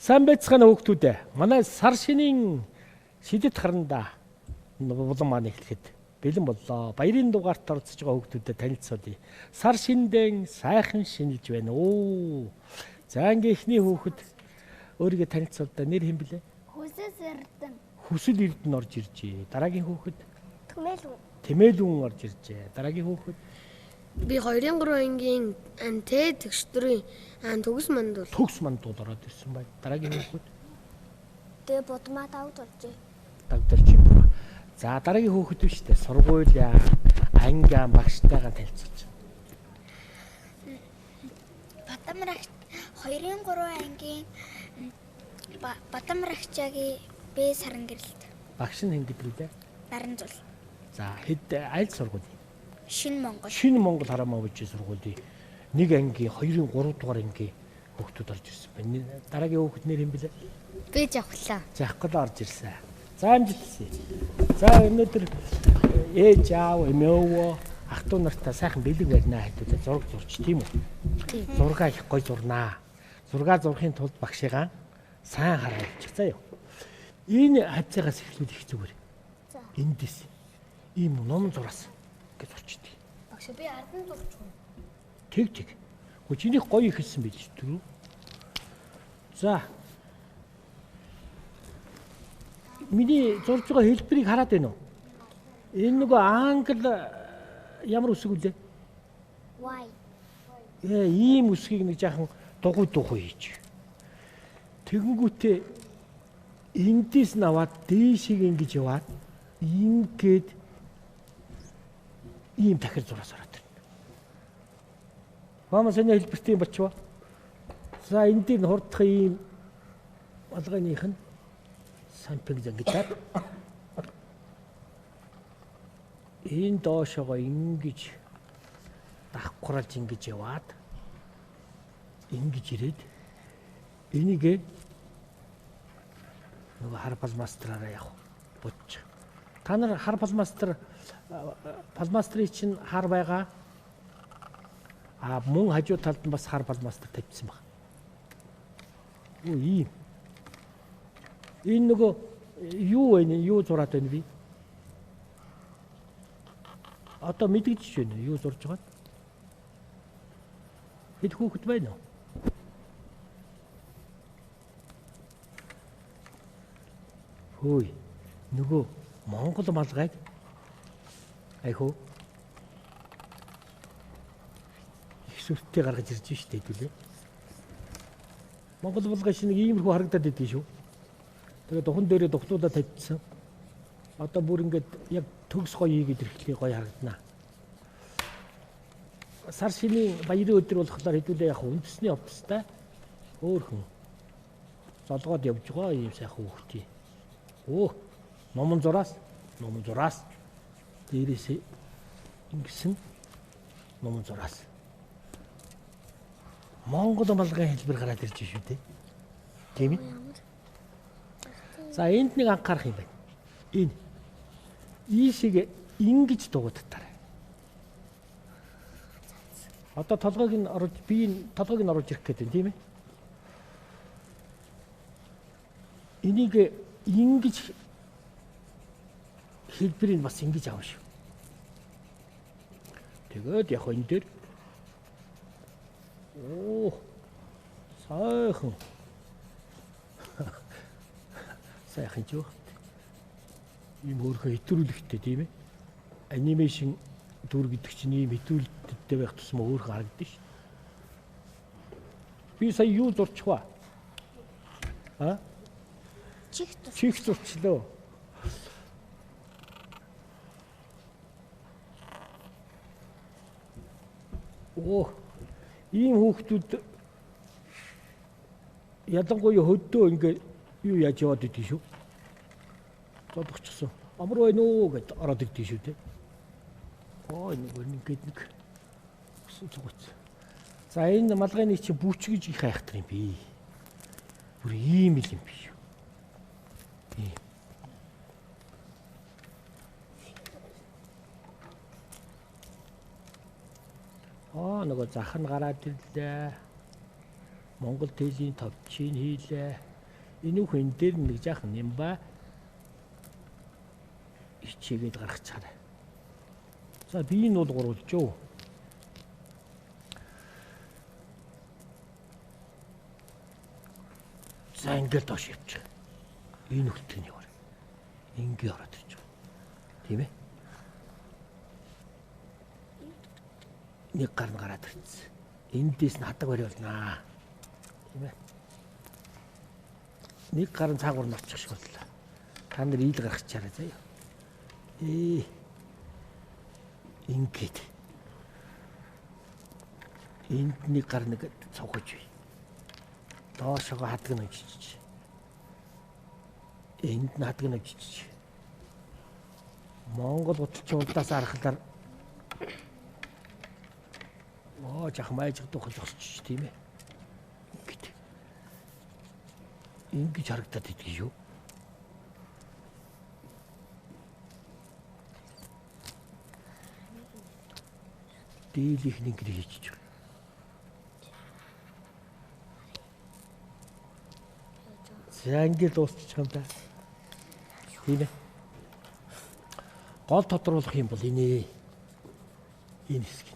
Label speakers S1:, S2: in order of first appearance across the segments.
S1: Сайн байцгаана хүүхдүүд ээ. Манай сар шинийн шидэт харанда булан маань эхлэхэд бэлэн боллоо. Баярын дугаарт оролцож байгаа хүүхдүүдэд танилцуулъя. Сар шиндэн сайхан шинэлж байна. Оо. За ингээ ихний хүүхэд өөрийгөө танилцуулдаа нэр хэм блэ?
S2: Хүсэл Эрдэнэ.
S1: Хүсэл Эрдэнэ орж иржээ. Дараагийн хүүхэд
S2: Тэмээлгүн.
S1: Тэмээлгүн орж иржээ. Дараагийн хүүхэд
S3: Би 2-3 ангийн антэй төгсдрийн төгс мандуул.
S1: Төгс мандуул ороод ирсэн байна. Дараагийн хүүхэд
S2: Тэгээ будмаа давд оржээ.
S1: дагдарч юм байна. За дараагийн хүүхэд биш үү? Сургуулиа, ангиа, багштайгаа танилцуулж.
S2: Батамрагч 2-3 ангийн Батамрагчаагийн Б саран гэрэлт.
S1: Багш нь хэн гэдрүүлээ?
S2: Наран зул.
S1: За хэд аль сургууль?
S2: Шинэ Монгол.
S1: Шинэ Монгол харамаа бүжиг сургуулийн 1 ангийн 2-3 дугаар ангийн хүүхдүүд орж ирсэн байна. Дараагийн хүүхэд нэр хэм блэ?
S3: Би жавхлаа.
S1: Жахгал орж ирсэн. За амжилтсан. За өнөөдөр ээж аав эмэөвөө ах トゥ нартай сайхан бэлэг барьнаа хэдүүлээ зураг зурч тийм үү? Зургаа их гой зурнаа. Зургаа зурхын тулд багшигаа сайн хараа явуучих заа юу. Энэ хавцаагаас эхлүүлэх зүгээр.
S2: За.
S1: Эндээс ийм ном зураас гэж зурчдгийг.
S3: Багш би ардан зурч хүн.
S1: Тэг. Хөө чиний гоё ихэлсэн байж түрүү. За. Миний зурж байгаа хэлбэрийг хараад байна уу? Энэ нөгөө англ ямар үсэг үлээ?
S2: Y.
S1: Ийм үсгийг нэг жаахан дугуй хийж. Тэгэнгүүтээ эндээс наваад дээшийг ингэж яваад ингээд ийм дахир зураас ороод байна. Мама сони хэлбэртийн бачваа. За энэ дээр хурдах ийм алгааных нь сампиг зангидаад энэ доошоо ингэж давхралж ингэж яваад ингэж ирээд энийг нөгөө хар палмастраараа явах бодчих. Та нар хар палмастрын чинь хар байгаа. Мөн хажуу талд нь бас хар палмастр тавьчихсан баг. Ийм. Энэ нөгөө юу вэ? Юу зураад байна би? Одоо мэдгэж байна. Юу зурж байгаа? Хэд хүүхэд байна уу? Хөөе. Нөгөө Монгол малгайг айхуу их сүрттэй гаргаж ирж штэ хэдүүлээ. Монгол малгай шиг нэг иймэрхүү харагдаад идэв шүү. Тэгээд духан дээрээ духлуудаа тавьчихсан. Одоо бүр ингээд яг төгс гоё ийгээд ирэхлээр гоё харагдана. Сар шинийн баярын өдөр болохоор хэдүүлээ яг үндэсний офстай хөөхөн золгоод явж байгаа юм сайхан хүүхдээ. Оо, номон зураас дээрээсээ ингэсэн номон зураас. Монгол малгайн хэлбэр гараад ирж шүү дээ. Тийм ээ. За энд нэг анхаарах юм байна. Энэ ийшээ ингэж дугуйдтаарай. Одоо толгойг нь оруулж толгойг нь оруулж ирэх гэдэг тийм ээ. Энийг ингэж хэлбэрийг бас ингэж аав шүү. Тэгээд яг энэ дээр сайхан ч юу. Ийм өөрхөн хэтрүүлэгтэй тийм ээ. Анимашн дүр гэдэг чинь ийм хэтрүүлэлттэй байх тусмаа өөрхөн харагддаг шүү. Би сая юу зурчихва? Чих зурчлаа. Ийм хүүхдүүд ялангуяа хөдөө ингээ юу яаж яваад идэв шүү. Зодогчсон. Амар байна уу гэд ороод идэв шүү те. Ингээд нэг цугц. За энэ малгайны чи бүчгэж их хайхтар юм би. Бүр ийм л юм би шүү. Нөгөө зах нь гараад ирлээ. Монгол тэлийн товчийг хийлээ. Энэ үхэн энэ дээр нэг жаахан юм ба ичээгээд гаргацгаарай. За би энэ бол гурвалж юу. За ингээд доош явчих. Энэ хөлтөний өөр. Ингээ ороод ирж байгаа. Тийм ээ? Нэг гар нь гараад ирсэн. Эндээс нь хадаг барь болнаа. Тийм ээ? Нэг гар нь цаагуур нь орчих шиг боллоо. Та нар ийл гаргачаарай заяа. Ингээд. Энд нэг гар нэг цугаж бай. Доошоо хадаг нь очиж. Энд нь хадаг нь очиж. Монгол гуталчин улдаас арахлаар жах майжг духаж олчих тийм ээ. Ингээд. Ингэж харагдаад идэх юу? Дийлийнх нь ингэж хийчих. За ингээд дуусчих юм да. Тийм ээ. Гол тодруулах юм бол энэ хэсэг.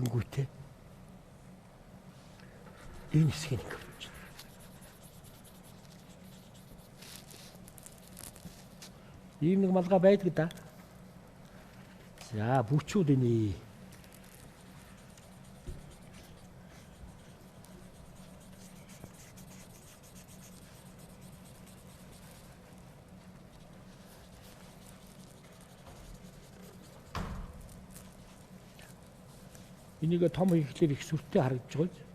S1: Гүтээ. Энэ хэсгийг ингэ болж байна. Ийм нэг малгай байдаг да. За бүчүүд энэ. Энийг том хийхлээр их сүртэй харагдаж байгаа юм.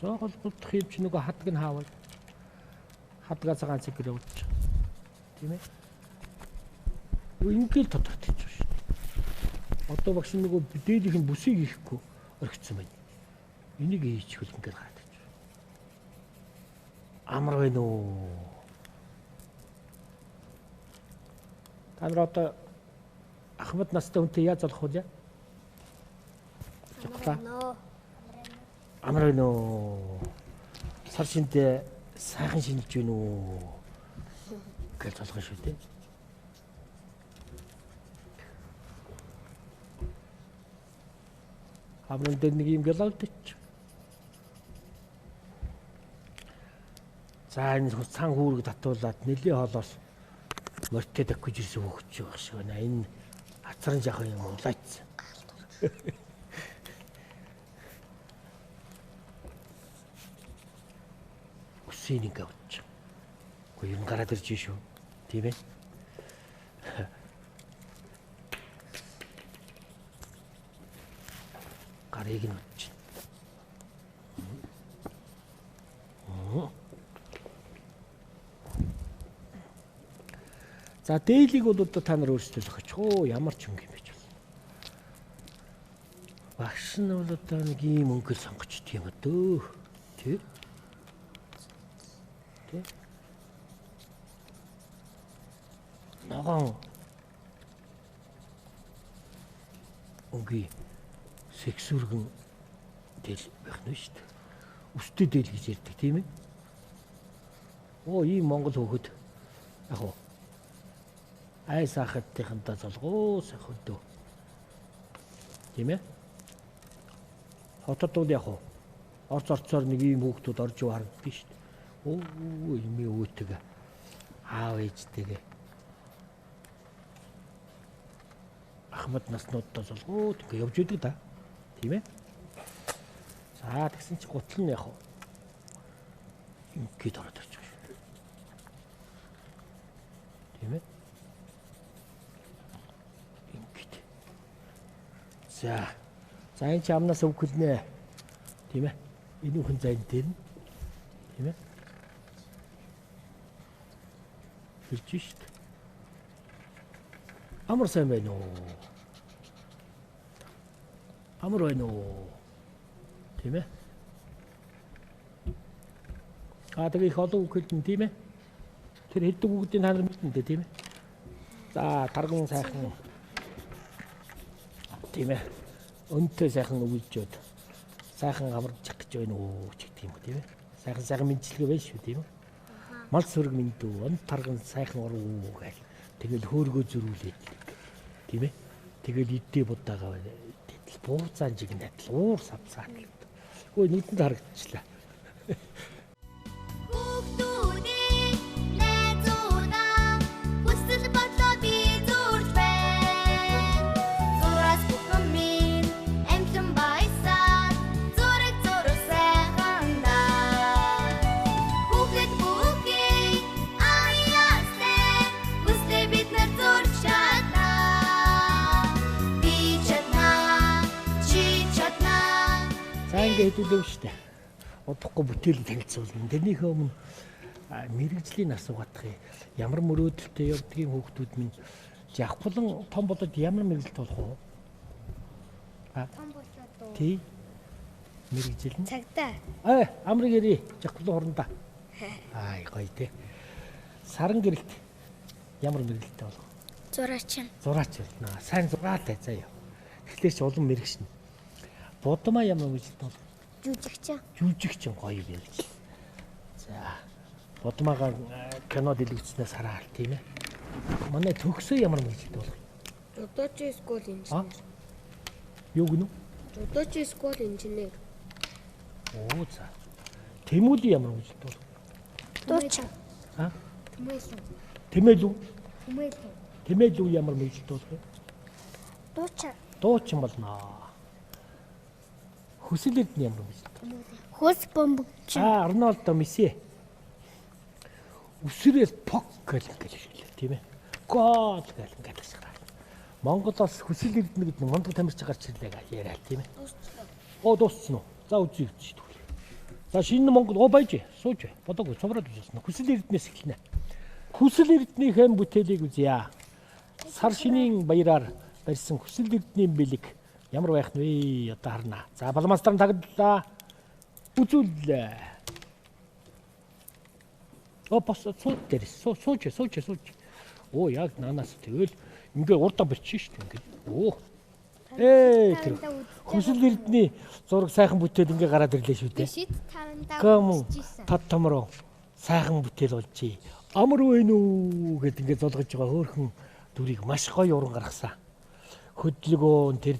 S1: Зоогол булдах юм чи нөгөө хадаг нь хаавал. Хадгаас ганц их гэр явуулчих. Тийм ээ. Ингээл тодорхой хийж байна шүү дээ. Одоо багш нөгөө дээлийнх нь бүсийг хийхгүй орхицсан байна. Энийг хийчихвэл ингээд гараад ич. Амар байна уу? Та нар одоо Ахмад настай хүнтэй яаж болох вэ? Амар байна уу? Сар шиндээ сайхан шинжилж байна уу? Гэж болгоо шүү дээ. Амрын дээр нэг юм гэлэлдэж. За энэ цан хүүрэг татуулаад нэлийн хоолоос мөртөд өгч ирсэн хөгч байх шиг байна. Энэ ацран жахан юм улайцсан. Үсийн ингээ авч. Гэхдээ юм гараад ирж шүү. Тийм ээ. Гарыг нь авч. За дээлийг бол одоо та нар өөрсдөө л өгч. Оо ямар ч юм байж байна. Багш нь бол одоо нэг ийм өнгөл сонгоч тийм өдөө. Тэ? Тэ? Ногоон өнгий сексүргэн дээл байх нь шүү дээ. Өстэй дээл гэж ярьдаг тийм ээ. Оо ийм монгол хөхөд яг уу ай сахаттынхантаа залгуу сахөдөө. Тийм ээ. Хотод бол яг уу орц орцоор нэг ийм хүүхдүүд орж юу харагддаг шүү дээ. Оо эмээ өөтэйгээ аав ээжтэйгээ Ахмад наснуудаа залгуу ингээ явж идэг да. Тийм ээ. За тэгсэн чи гутал нь яг уу ингээд ороод ирж байгаа шүү. Тийм ээ. Ингээд. За энэ ч амнаас өвгөлнэ. Тийм ээ. Энэ хүн зайн дээр нь. Тийм ээ. Хэлж шít. Амар сайн байна уу? Амар байна уу? Тийм ээ. Тэгээ их олон үг хэлнэ тийм ээ. Тэр хэлдэг үгүүдийн та нар мэднэ дээ тийм ээ. За тарган сайхан тийм ээ. Өнтөө сайхан өвлжөөд сайхан амарчих гэж байна уу ч гэх юм тийм ээ. Сайхан мэдчилгээ байна шүү тийм ээ. Мал сүрэг мэдүү, он тарган сайхан оруу гэх. Тэгэл хөөргөө зөрүүлээд тийм ээ. Тэгэл идээ будаага тэгэл бууцаан жигнэт уур савцаа. Өө нүдэнд харагдчихлаа. Ингээ хэдүүлээв штэ. Удахгүй бүтээлд танилцуулна. Тэрнийхээ өмнө мэрэгжлийн асуугаадах ямар мөрөөдөлтэй явдгийн хүүхдүүд минь явхлан том болоод ямар мэрэгжилт болох вэ?
S3: Том болоод уу.
S1: Тий. Мэрэгжил нь.
S3: Цагтаа.
S1: Амрыг ирээ. Явхлан хорондоо. Гоё тий. Саран гэрэлт ямар мэрэгжилтэй болох вэ? Зураач болно. Сайн зураатай заяа. Тэгэхээр ч улам мэрэгшнэ. Будмаа ямар мэрэгжилтэй болох вэ? Жүжигч гоё мэрэгжил. За. Будмаагаар кино дэлгэцснээс хараад тийм ээ. Манай төгсөө ямар мэрэгжилтэй болох вэ?
S3: Жудочи скул инженер.
S1: Юу гэнэ?
S3: Жудочи скул инженер.
S1: Оо за. Тэмүүлэн ямар мэрэгжилтэй болох вэ?
S3: Дуучин.
S1: Тэмээлүү.
S3: Тэмээлүү.
S1: Тэмээлүү ямар мэрэгжилтэй болох вэ? Дуучин болно. Хүсэл эрдэнэ ямар мэрэгжилтэй?
S2: Хөөс бомбогч.
S1: Арнолдо Месси. Үсрээс пок гэл хэлээ тийм ээ. Гол гэл ингээд ашиглаа. Монголоос хүсэл эрдэнэ гэдэг нь мондог тамирч гарч ирлээ яриа тийм ээ. Дууссан уу? За үзье шүү дээ. За шинэ Монгол байж сууж бодоогүй цувраад үзсэн. Хүсэл эрдэнээс эхэлнэ. Хүсэл эрдэнийхээ бүтээлийг үзье. Сар шинийн баяраар барьсан хүсэл эрдэнийн бэлэг ямар байх вэ? Одоо харна. За балмастар таглалаа. Үзүүлээ. Бос сууд дээр сууж. Оо яг нанаас тэгэл ингээ урдаа бичсэн шүү дээ ингээ. Оо. Тэр хүсэл эрдэнэ зураг сайхан бүтээл ингээ гараад ирлээ шүү дээ.
S3: Шид 55
S1: Гэм татамроо сайхан бүтээл болжээ. Амар байна уу гэд ингээ золгож байгаа хөөхөн дүрийг маш гоё уран гаргасан. Хөдөлгөөн тэр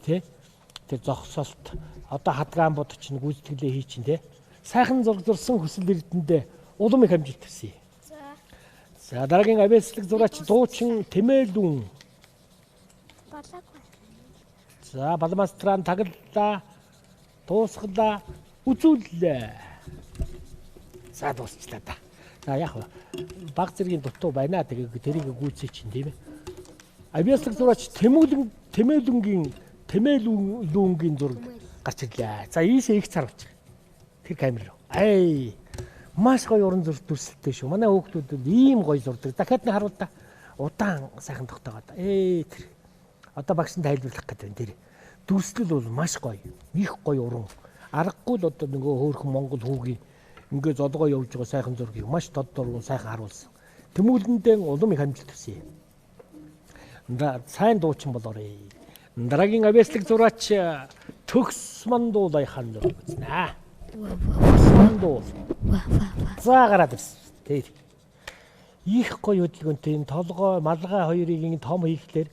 S1: зогсолт одоо хадгаан бодч нэг үйлдэлээ хий чинь те сайхан зурсан хүсэл эрдэндээ улам их амжилт төсөе. За дараагийн авиаслаг зураач дуучин Тэмээлүүн. За балмастран таглалаа. Дуусглаа. Үзүүллээ. За дуусчлаа да. За яг баг зэргийн дутуу байна. Тэгээ тэрийг гүйцээ чинь тийм ээ. Авиаслаг зураач Тэмээлүүнгийн зураг гарч ирлээ. За ийшээ их царвч. Тэр камер руу. Маш гоё уран дүрслэлтэй шүү. Манай хүүхдүүд ийм гоё зурдаг. Дахиад нь харуул та. Удаан сайхан тогтоогоод. Тэр. Одоо багш нь тайлбарлах гэдэг тэр. Дүрслэл бол маш гоё. Их гоё уран. Аргагүй л одоо нөгөө хөөрхөн Монгол хүүгийн ингээ зодгоо явж байгаа сайхан зургийг маш тодорхой сайхан харуулсан. Тэмүүлэндээ улам их амжилт төсөе. Сайн дуучин болоорой. Дараагийн авиаслаг зураач Төгс Мандуулай хаан зураг үзнэ. Мандуул. За гараад ирсэн. Тэр их гоё хөдөлгөөнтэй толгой, малгай хоёрыг том хийхлээр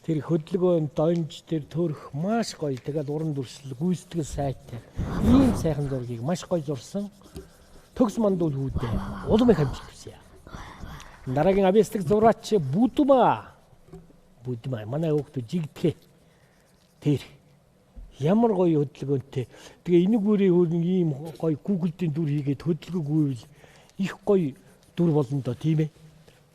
S1: тэр хөдөлгөөн донж тэр төрх маш гоё. Тэгээд уран дүрслэл гүйцэтгэл сайтай. Ийм сайхан зургийг маш гоё зурсан. Төгс Мандуул хүүдээ улам их амжилт хүсье. Дараагийн авиаслаг зураач Будмаа манай хүүхдүүд жигдэхэ. Тэр ямар гоё хөдөлгөөнтэй. Тэгээ энийг бүрээ хөрн ийм гоё Google-ийн дүр хийгээд хөдөлгөөгүйвэл их гоё дүр болно доо тийм ээ.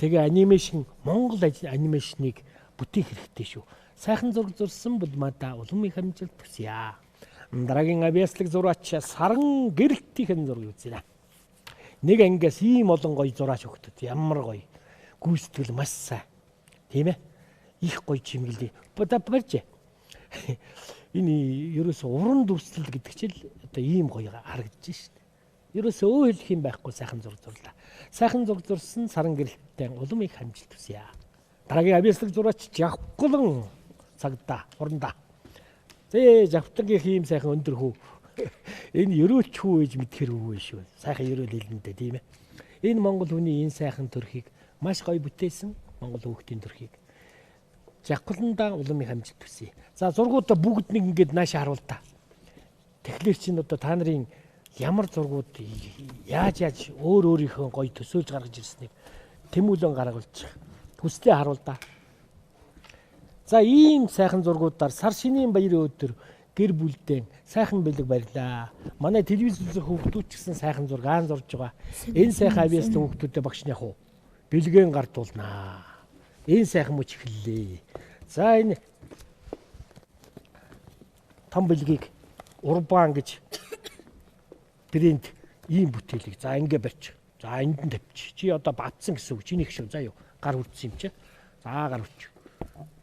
S1: Тэгээ анимашн Монгол анимашныг бүтээх хэрэгтэй шүү. Сайхан зураг зурсан Будмаада улам их амжилт хүсье. Дараагийн авиаслаг зураач Саран гэрэлтийн зураг үзье. Нэг ангиас ийм олон гоё зураач өгдөг. Ямар гоё. Гүйцэтгэл маш сайн. Тийм ээ. Их гоё чимэглээ. Барьж. Энэ ерөөсө уран дүрслэл гэдэг чинь одоо ийм гоё харагдаж шít. Ерөөсөө өө хэлэх юм байхгүй сайхан зураг зурлаа. Сайхан зураг зурсан саран гэрэлттэй улам их хамжилт хүсье. Дараагийн авьяаслаг зураач Жавхлан цагдаа урандаа. Жавхлангийн ийм сайхан өндөр хүү. Энэ ерөөлч хүү ээж мэдхэр хүү шүү. Сайхан ерөөл хэлнэдэ тийм ээ. Энэ Монгол хүний энэ сайхан төрхийг маш гоё бүтээсэн Монгол хүүхдийн төрхийг Жавхландаа улам их хамжилт хүсье. За зургуудаа бүгд нэг ингэж наашаа харуул та. Тэгэхээр чинь одоо та нарын ямар зургууд яаж өөрийнхөө гоё төсөөлж гаргаж ирснийг тэмүүлэн гаргуулж хүслээ харуул да. За ийм сайхан зургуудаар сар шинийн баярын өдөр гэр бүлдээ сайхан бэлэг барьлаа. Манай телевиз үзэх хүүхдүүд ч гэсэн сайхан зураг зурж байгаа. Энэ сайхан авьяастай хүүхдүүдэд багш нь яг уу бэлгэн гардуулнаа. Энэ сайхан мөч эхэллээ. За энэ том бэлгийг урбан гэж брэнд ийм бүтээлийг за ингэ барьч. За энд нь тавьчих. Чи одоо бадсан гэсэн үг. Чиний гişв заа юу. Гар хүрдсэн юм чи. За гар хүрч.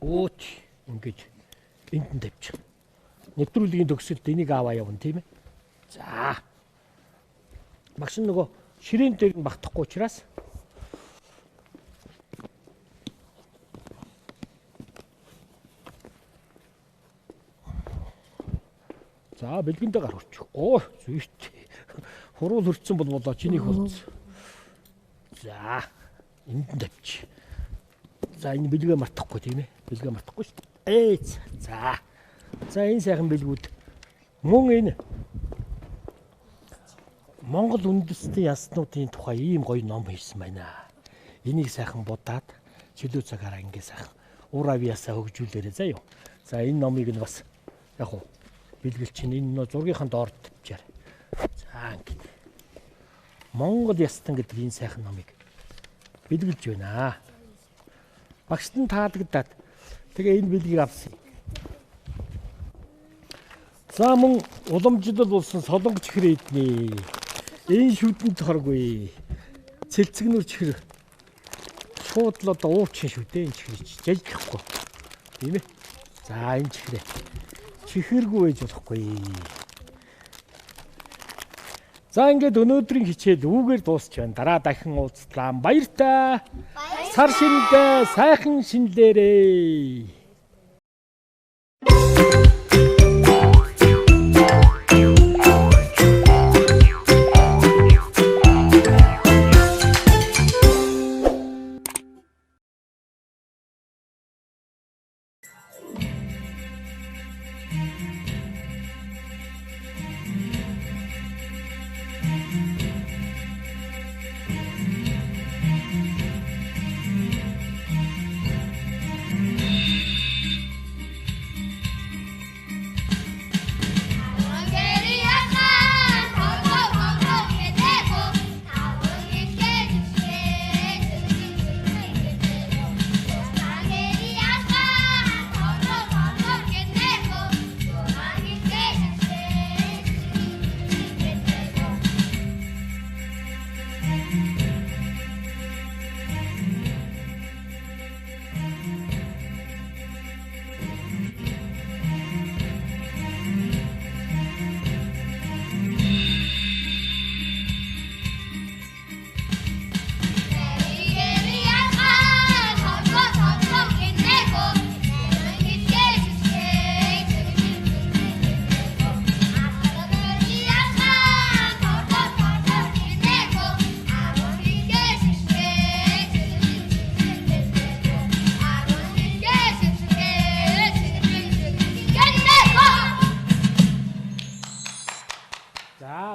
S1: Өөч ингэж энд нь тавьчих. Нэвтрүүлгийн төгсөлд энийг аваа явна тийм ээ. За. Багш нөгөө ширээн дээр нь багтахгүй учраас за бэлгэндээ гар хүрч. Оо зүйт. Хуруу хөрцсөн болоо чиний хурц. За энд нь тавьчих. За энэ бэлгээ мартахгүй тийм ээ. Бэлгээ мартахгүй шүү дээ. За. За энэ сайхан бэлгүүд мөн энэ Монгол үндэстний яснуудын тухай ийм гоё ном хийсэн байна. Энийг сайхан будаад чөлөө цагаараа ингэ сайхан ур авьяасаа хөгжүүлээрэй заа юу. За энэ номыг нь бас яг уу бэлгэл чинь энэ зургийнхаа доор тавьчаар. За ингэ. Монгол ястан гэдэг энэ сайхан номыг бэлгэлж байна. Багшд нь таалагдаад тэгээ энэ бэлгийг авсан. За мөн уламжлал болсон солонгоч чихэр эднэ. Энэ шүдэнд хоргүй. Цэлцэгнүр чихэр. Шууд л одоо уучин шүү дээ энэ чихэр чи. Жалдахгүй. Тийм ээ. За энэ чихрээ. Чихэргүй байж болохгүй. За ингээд өнөөдрийн хичээл үүгээр дуусч байна. Дараа дахин уулзлаа. Баяртай. Сар шиндээ сайхан шинлээрээ.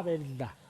S1: Баярлалаа.